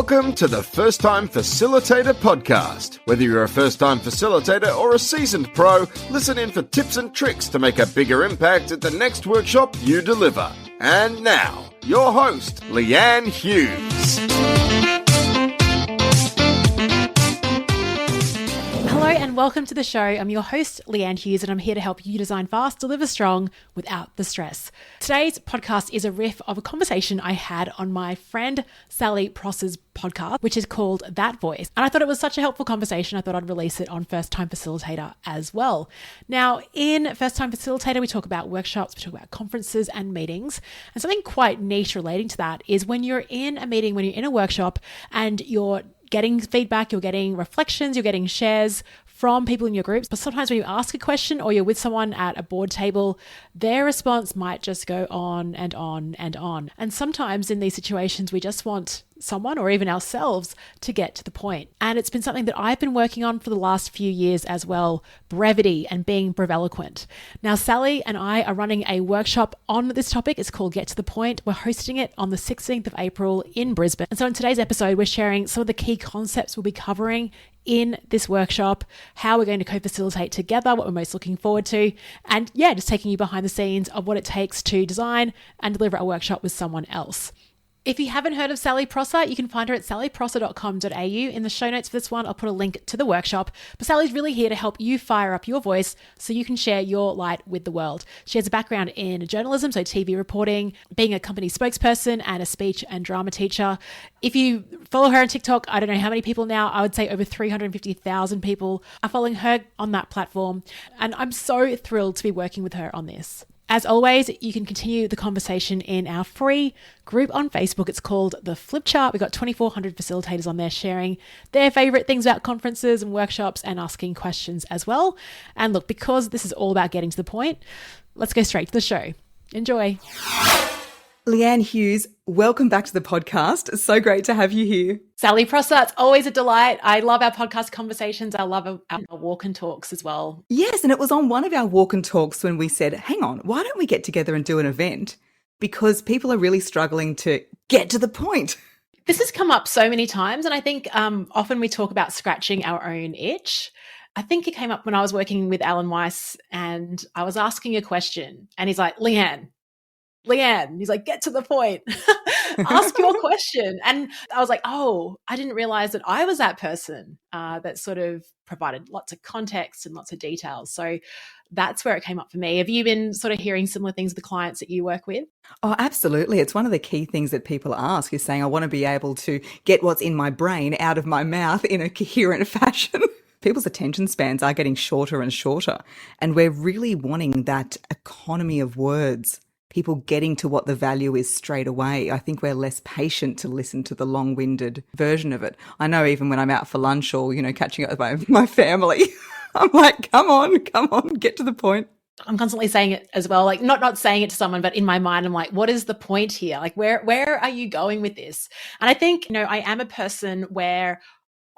Welcome to the First Time Facilitator podcast. Whether you're a first-time facilitator or a seasoned pro, listen in for tips and tricks to make a bigger impact at the next workshop you deliver. And now, your host, Leanne Hughes. Hello and welcome to the show. I'm your host, Leanne Hughes, and I'm here to help you design fast, deliver strong without the stress. Today's podcast is a riff of a conversation I had on my friend Sally Pross's podcast, which is called That Voice. And I thought it was such a helpful conversation, I thought I'd release it on First Time Facilitator as well. Now, in First Time Facilitator, we talk about workshops, we talk about conferences and meetings. And something quite niche relating to that is when you're in a meeting, when you're in a workshop and you're getting feedback, you're getting reflections, you're getting shares from people in your groups. But sometimes when you ask a question or you're with someone at a board table, their response might just go on and on and on. And sometimes in these situations, we just want someone or even ourselves to get to the point. And it's been something that I've been working on for the last few years as well, brevity and being breveloquent. Now, Sally and I are running a workshop on this topic. It's called Get to the Point. We're hosting it on the 16th of April in Brisbane. And so in today's episode, we're sharing some of the key concepts we'll be covering in this workshop, how we're going to co-facilitate together, what we're most looking forward to, and just taking you behind the scenes of what it takes to design and deliver a workshop with someone else. If you haven't heard of Sally Prosser, you can find her at sallyprosser.com.au. In the show notes for this one, I'll put a link to the workshop. But Sally's really here to help you fire up your voice so you can share your light with the world. She has a background in journalism, so TV reporting, being a company spokesperson and a speech and drama teacher. If you follow her on TikTok, I don't know how many people now, I would say over 350,000 people are following her on that platform. And I'm so thrilled to be working with her on this. As always, you can continue the conversation in our free group on Facebook. It's called The Flip Chart. We've got 2,400 facilitators on there sharing their favorite things about conferences and workshops and asking questions as well. And look, because this is all about getting to the point, let's go straight to the show. Enjoy. Leanne Hughes, welcome back to the podcast. It's so great to have you here. Sally Prosser, it's always a delight. I love our podcast conversations. I love our walk and talks as well. Yes, and it was on one of our walk and talks when we said, hang on, why don't we get together and do an event? Because people are really struggling to get to the point. This has come up so many times, and I think often we talk about scratching our own itch. I think it came up when I was working with Alan Weiss and I was asking a question and he's like, Leanne, he's like, get to the point, ask your question. And I was like, oh, I didn't realize that I was that person that sort of provided lots of context and lots of details. So that's where it came up for me. Have you been sort of hearing similar things with the clients that you work with? Oh, absolutely. It's one of the key things that people ask is saying, I want to be able to get what's in my brain out of my mouth in a coherent fashion. People's attention spans are getting shorter and shorter, and we're really wanting that economy of words. People getting to what the value is straight away. I think we're less patient to listen to the long-winded version of it. I know even when I'm out for lunch or, catching up with my family, I'm like, come on, get to the point. I'm constantly saying it as well, like not saying it to someone, but in my mind, I'm like, what is the point here? Like, where are you going with this? And I think, I am a person where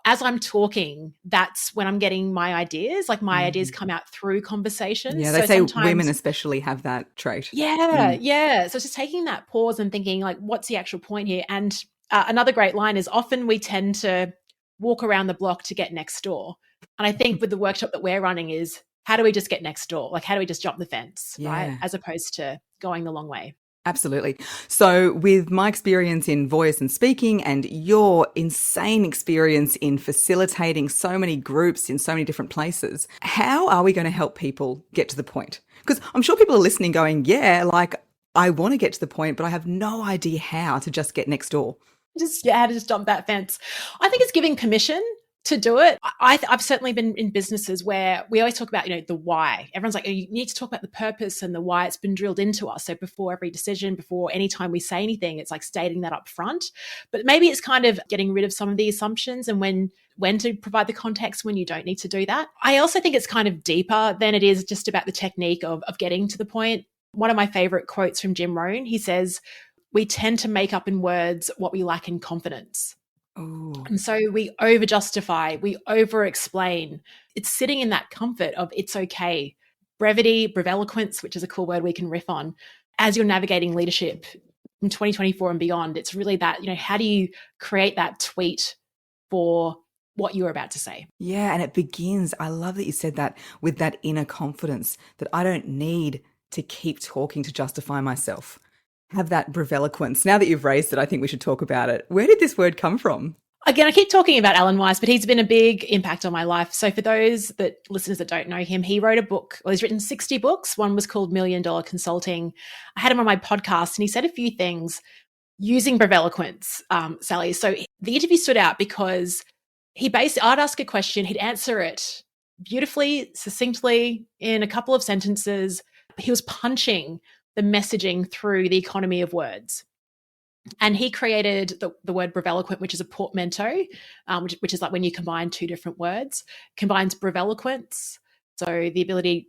as I'm talking, that's when I'm getting my ideas. Like my ideas come out through conversations. Yeah, they say women especially have that trait. Yeah. So it's just taking that pause and thinking like, what's the actual point here? And another great line is often we tend to walk around the block to get next door. And I think with the workshop that we're running is how do we just get next door? Like how do we just jump the fence, right? As opposed to going the long way. Absolutely. So with my experience in voice and speaking and your insane experience in facilitating so many groups in so many different places, how are we going to help people get to the point? Because I'm sure people are listening going, I want to get to the point, but I have no idea how to just get next door. How to just jump that fence. I think it's giving permission to do it. I've certainly been in businesses where we always talk about, the why. Everyone's like, oh, you need to talk about the purpose and the why. It's been drilled into us. So before every decision, before any time we say anything, it's like stating that up front. But maybe it's kind of getting rid of some of the assumptions and when to provide the context when you don't need to do that. I also think it's kind of deeper than it is just about the technique of getting to the point. One of my favorite quotes from Jim Rohn, he says, we tend to make up in words what we lack in confidence. Ooh. And so we over-justify, we over-explain. It's sitting in that comfort of it's okay. Brevity, breveloquence, which is a cool word we can riff on, as you're navigating leadership, in 2024 and beyond, it's really that, how do you create that tweet for what you're about to say? Yeah, and it begins, I love that you said that, with that inner confidence that I don't need to keep talking to justify myself. Have that breveloquence. Now that you've raised it, I think we should talk about it. Where did this word come from? Again, I keep talking about Alan Weiss, but he's been a big impact on my life. So for those listeners that don't know him, he wrote a book. Well, he's written 60 books. One was called $1 Million Consulting. I had him on my podcast and he said a few things using breveloquence, Sally. So the interview stood out because I'd ask a question, he'd answer it beautifully, succinctly, in a couple of sentences. He was punching the messaging through the economy of words. And he created the word breveloquent, which is a portmanteau, which is like when you combine two different words, combines breveloquence, so brevity,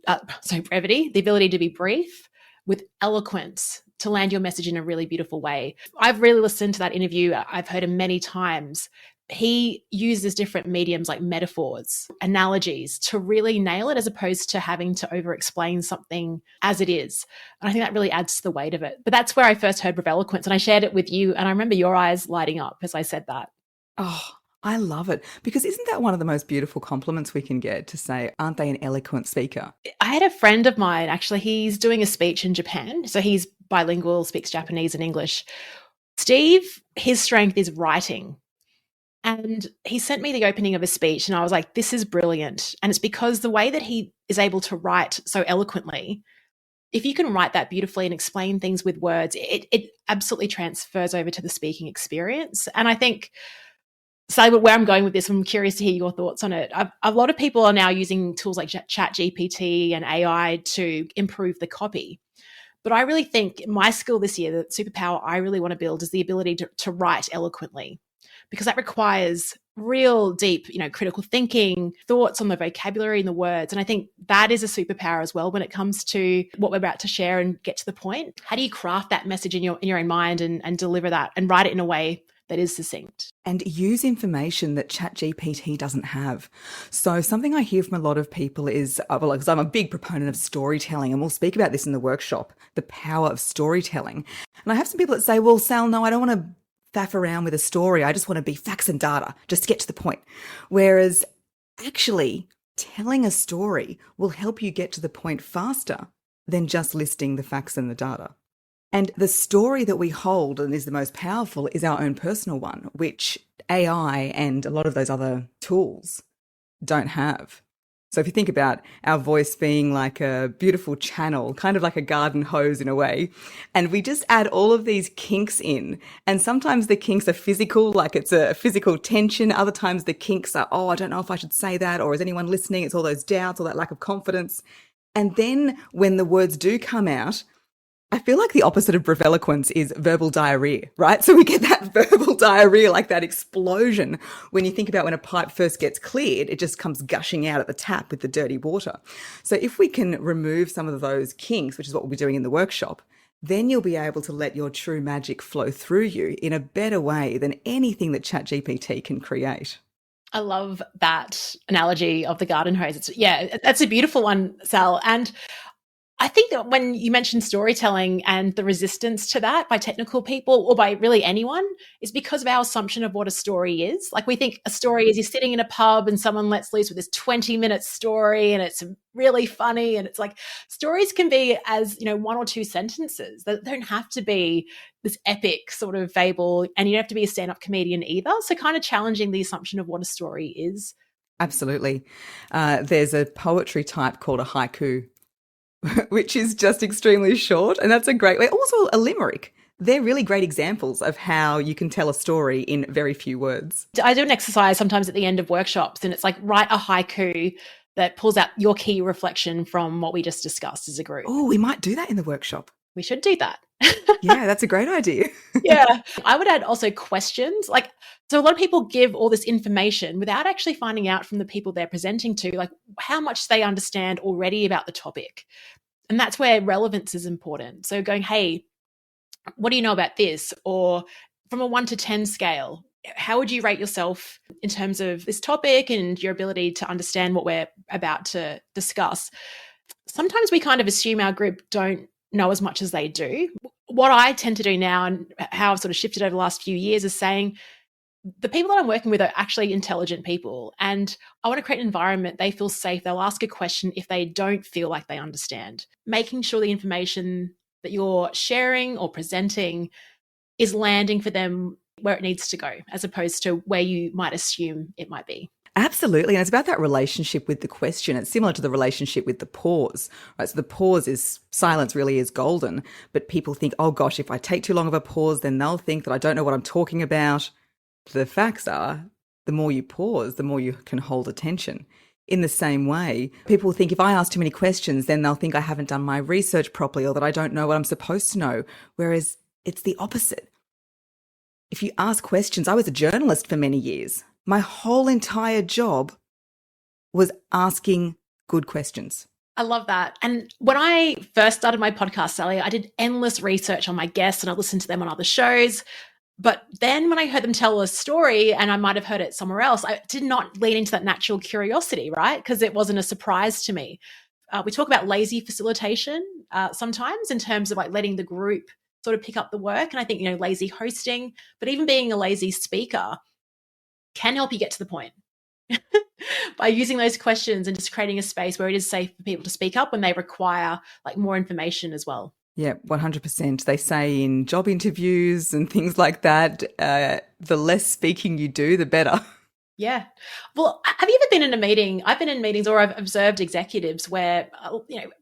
the ability to be brief, with eloquence, to land your message in a really beautiful way. I've really listened to that interview. I've heard him many times. He uses different mediums like metaphors, analogies to really nail it, as opposed to having to over-explain something as it is. And I think that really adds to the weight of it. But that's where I first heard breveloquence, and I shared it with you, and I remember your eyes lighting up as I said that. Oh, I love it. Because isn't that one of the most beautiful compliments we can get, to say, aren't they an eloquent speaker? I had a friend of mine, actually, he's doing a speech in Japan. So he's bilingual, speaks Japanese and English. Steve, his strength is writing. And he sent me the opening of a speech and I was like, this is brilliant. And it's because the way that he is able to write so eloquently, if you can write that beautifully and explain things with words, it absolutely transfers over to the speaking experience. And I think, Sally, where I'm going with this, I'm curious to hear your thoughts on it. A lot of people are now using tools like ChatGPT and AI to improve the copy. But I really think my skill this year, the superpower I really want to build, is the ability to write eloquently, because that requires real deep, critical thinking, thoughts on the vocabulary and the words. And I think that is a superpower as well when it comes to what we're about to share and get to the point. How do you craft that message in your own mind and deliver that and write it in a way that is succinct? And use information that ChatGPT doesn't have. So something I hear from a lot of people is, because I'm a big proponent of storytelling, and we'll speak about this in the workshop, the power of storytelling. And I have some people that say, well, Sal, no, I don't want to faff around with a story. I just want to be facts and data, just get to the point. Whereas actually telling a story will help you get to the point faster than just listing the facts and the data. And the story that we hold and is the most powerful is our own personal one, which AI and a lot of those other tools don't have. So if you think about our voice being like a beautiful channel, kind of like a garden hose in a way, and we just add all of these kinks in, and sometimes the kinks are physical, like it's a physical tension. Other times the kinks are, I don't know if I should say that, or is anyone listening? It's all those doubts, all that lack of confidence. And then when the words do come out, I feel like the opposite of breveloquence is verbal diarrhea, right? So we get that verbal diarrhea, like that explosion. When you think about when a pipe first gets cleared, it just comes gushing out at the tap with the dirty water. So if we can remove some of those kinks, which is what we'll be doing in the workshop, then you'll be able to let your true magic flow through you in a better way than anything that ChatGPT can create. I love that analogy of the garden hose. That's a beautiful one, Sal. And I think that when you mentioned storytelling and the resistance to that by technical people or by really anyone is because of our assumption of what a story is. Like we think a story is you're sitting in a pub and someone lets loose with this 20-minute story and it's really funny. And it's like stories can be as, one or two sentences. They don't have to be this epic sort of fable, and you don't have to be a stand-up comedian either. So kind of challenging the assumption of what a story is. Absolutely. There's a poetry type called a haiku, which is just extremely short. And that's a great way. Also a limerick. They're really great examples of how you can tell a story in very few words. I do an exercise sometimes at the end of workshops, and it's like write a haiku that pulls out your key reflection from what we just discussed as a group. Oh, we might do that in the workshop. We should do that. Yeah, that's a great idea. Yeah. I would add also questions. So a lot of people give all this information without actually finding out from the people they're presenting to, like how much they understand already about the topic. And that's where relevance is important. So going, hey, what do you know about this? Or from a 1 to 10 scale, how would you rate yourself in terms of this topic and your ability to understand what we're about to discuss? Sometimes we kind of assume our group don't know as much as they do. what I tend to do now and how I've sort of shifted over the last few years is saying the people that I'm working with are actually intelligent people, and I want to create an environment they feel safe. They'll ask a question if they don't feel like they understand. Making sure the information that you're sharing or presenting is landing for them where it needs to go, as opposed to where you might assume it might be. Absolutely. And it's about that relationship with the question. It's similar to the relationship with the pause, right? So the pause is silence really is golden, but people think, oh gosh, if I take too long of a pause, then they'll think that I don't know what I'm talking about. The facts are, the more you pause, the more you can hold attention. In the same way, people think if I ask too many questions, then they'll think I haven't done my research properly or that I don't know what I'm supposed to know. Whereas it's the opposite. If you ask questions, I was a journalist for many years. My whole entire job was asking good questions. I love that. And when I first started my podcast, Sally, I did endless research on my guests and I listened to them on other shows. But then when I heard them tell a story, and I might have heard it somewhere else, I did not lean into that natural curiosity, right? Because it wasn't a surprise to me. We talk about lazy facilitation sometimes in terms of like letting the group sort of pick up the work. And I think, lazy hosting, but even being a lazy speaker can help you get to the point by using those questions and just creating a space where it is safe for people to speak up when they require like more information as well. Yeah, 100%. They say in job interviews and things like that, the less speaking you do, the better. Yeah. Well, have you ever been in a meeting? I've been in meetings or I've observed executives where,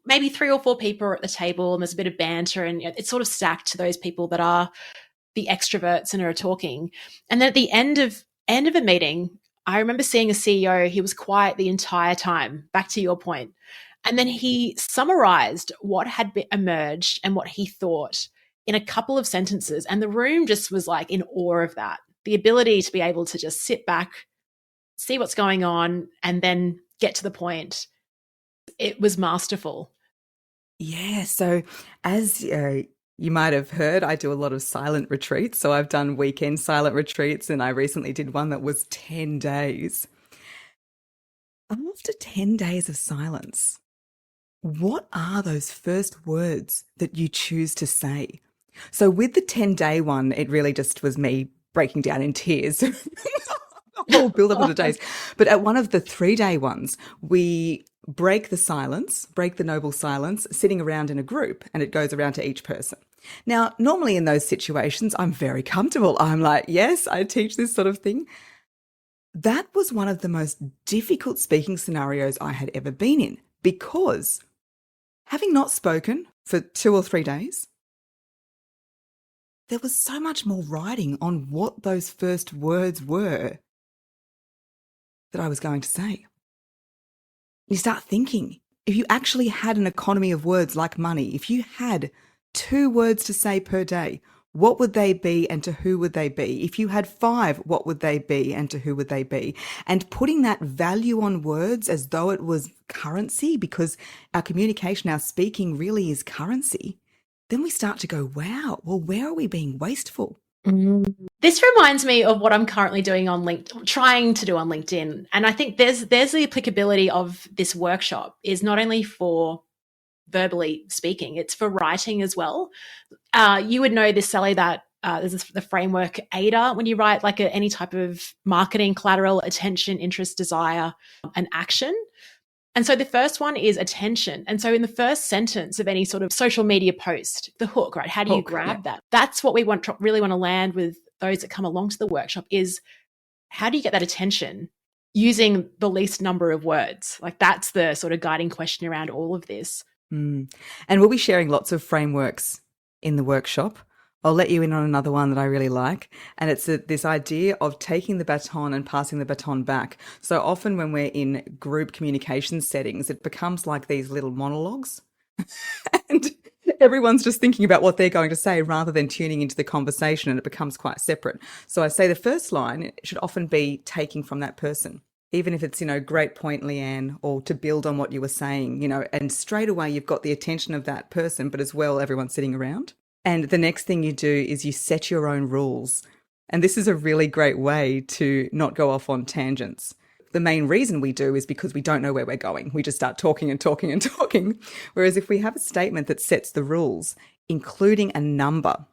maybe 3 or 4 people are at the table and there's a bit of banter and it's sort of stacked to those people that are the extroverts and are talking. And then at the end of a meeting, I remember seeing a CEO, he was quiet the entire time, back to your point. And then he summarized what had emerged and what he thought in a couple of sentences. And the room just was like in awe of that. The ability to be able to just sit back, see what's going on, and then get to the point. It was masterful. Yeah. So as you might have heard, I do a lot of silent retreats. So I've done weekend silent retreats, and I recently did one that was 10 days. After 10 days of silence, what are those first words that you choose to say? So with the 10-day one, it really just was me breaking down in tears. Whole build up of the days. But at one of the 3-day ones, we break the silence, break the noble silence, sitting around in a group, and it goes around to each person. Now, normally in those situations, I'm very comfortable. I'm like, yes, I teach this sort of thing. That was one of the most difficult speaking scenarios I had ever been in, because having not spoken for 2 or 3 days, there was so much more writing on what those first words were that I was going to say. You start thinking, if you actually had an economy of words like money, if you had 2 words to say per day, what would they be and to who would they be? If you had 5, what would they be and to who would they be? And putting that value on words as though it was currency, because our communication, our speaking really is currency, then we start to go, wow, well, where are we being wasteful? This reminds me of what I'm currently doing on LinkedIn, trying to do on LinkedIn. And I think there's the applicability of this workshop is not only for verbally speaking, it's for writing as well. You would know this, Sally, that there's the framework AIDA when you write like any type of marketing collateral: attention, interest, desire, and action. And so the first one is attention. And so in the first sentence of any sort of social media post, the hook, right? How do you grab that? That's what we really want to land with those that come along to the workshop is, how do you get that attention using the least number of words? Like that's the sort of guiding question around all of this. And we'll be sharing lots of frameworks in the workshop. I'll let you in on another one that I really like, and it's this idea of taking the baton and passing the baton back. So often when we're in group communication settings, it becomes like these little monologues and everyone's just thinking about what they're going to say rather than tuning into the conversation, and it becomes quite separate. So I say the first line should often be taking from that person. Even if it's, great point, Leanne, or to build on what you were saying, and straight away you've got the attention of that person, but as well, everyone's sitting around. And the next thing you do is you set your own rules. And this is a really great way to not go off on tangents. the main reason we do is because we don't know where we're going. We just start talking and talking and talking. Whereas if we have a statement that sets the rules, including a number.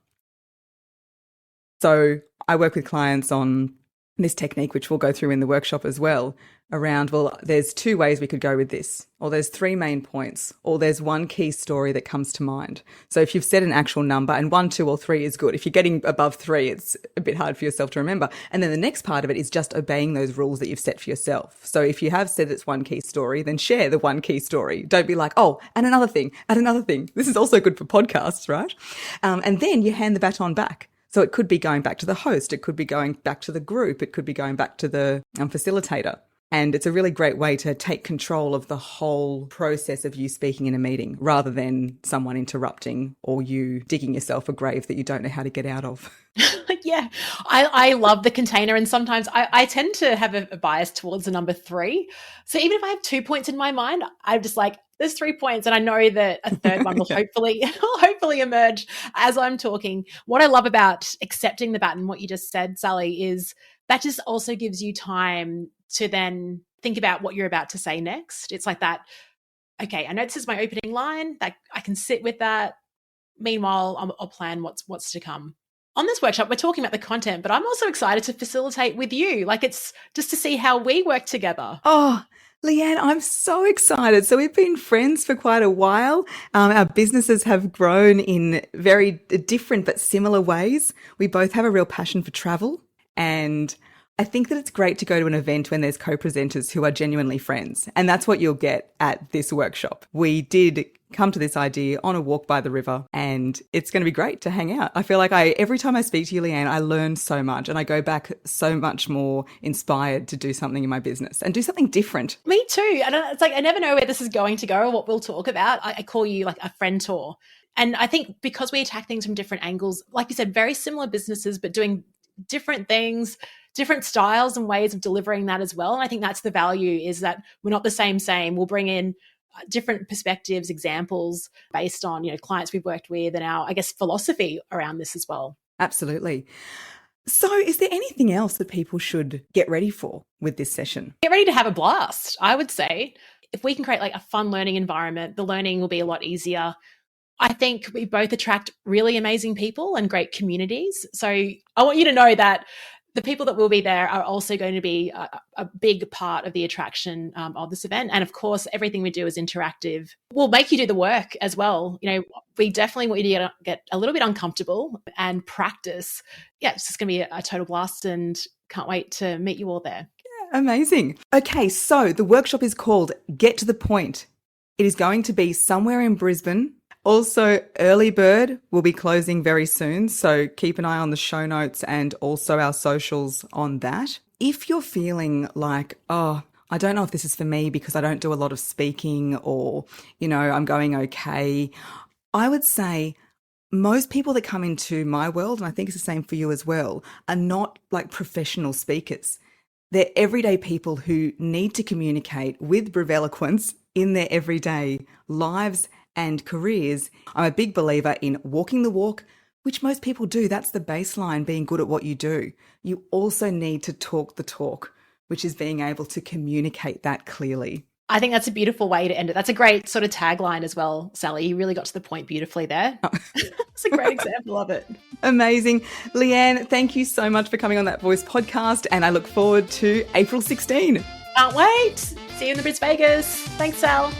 So I work with clients on this technique, which we'll go through in the workshop as well, around, well, there's 2 ways we could go with this, or there's 3 main points, or there's 1 key story that comes to mind. So if you've set an actual number, and 1, 2, or 3 is good. If you're getting above 3, it's a bit hard for yourself to remember. And then the next part of it is just obeying those rules that you've set for yourself. So if you have said it's 1 key story, then share the 1 key story. Don't be like, oh, and another thing, and another thing. This is also good for podcasts, right? And then you hand the baton back. So it could be going back to the host. It could be going back to the group. It could be going back to the facilitator. And it's a really great way to take control of the whole process of you speaking in a meeting rather than someone interrupting or you digging yourself a grave that you don't know how to get out of. Yeah, I love the container. And sometimes I tend to have a bias towards the number 3. So even if I have 2 points in my mind, I'm just like, there's 3 points. And I know that a third one will hopefully emerge as I'm talking. What I love about accepting the baton, what you just said, Sally, is that just also gives you time to then think about what you're about to say next. It's like that, okay, I know this is my opening line, that I can sit with that. Meanwhile, I'll plan what's to come. On this workshop, we're talking about the content, but I'm also excited to facilitate with you. Like, it's just to see how we work together. Oh, Leanne, I'm so excited. So we've been friends for quite a while. Our businesses have grown in very different but similar ways. We both have a real passion for travel, and I think that it's great to go to an event when there's co-presenters who are genuinely friends. And that's what you'll get at this workshop. We did come to this idea on a walk by the river, and it's going to be great to hang out. I feel like every time I speak to you, Leanne, I learn so much and I go back so much more inspired to do something in my business and do something different. Me too. And it's like, I never know where this is going to go or what we'll talk about. I call you like a friend tour. And I think because we attack things from different angles, like you said, very similar businesses, but doing different things, different styles and ways of delivering that as well. And I think that's the value, is that we're not the same. We'll bring in different perspectives, examples based on, clients we've worked with and our, I guess, philosophy around this as well. Absolutely. So is there anything else that people should get ready for with this session? Get ready to have a blast, I would say. If we can create like a fun learning environment, the learning will be a lot easier. I think we both attract really amazing people and great communities. So I want you to know that the people that will be there are also going to be a big part of the attraction of this event. And of course, everything we do is interactive. We'll make you do the work as well. We definitely want you to get a little bit uncomfortable and practice. Yeah, it's just going to be a total blast, and can't wait to meet you all there. Yeah, amazing. Okay, so the workshop is called Get to the Point. It is going to be somewhere in Brisbane. Also, early bird will be closing very soon, so keep an eye on the show notes and also our socials on that. If you're feeling like, oh, I don't know if this is for me because I don't do a lot of speaking, or, I'm going okay, I would say most people that come into my world, and I think it's the same for you as well, are not like professional speakers. They're everyday people who need to communicate with breveloquence in their everyday lives and careers. I'm a big believer in walking the walk, which most people do. That's the baseline, being good at what you do. You also need to talk the talk, which is being able to communicate that clearly. I think that's a beautiful way to end it. That's a great sort of tagline as well, Sally. You really got to the point beautifully there. Oh. That's a great example of it. Amazing. Leanne, thank you so much for coming on That Voice podcast, and I look forward to April 16. Can't wait. See you in the Bris Vegas. Thanks, Sal.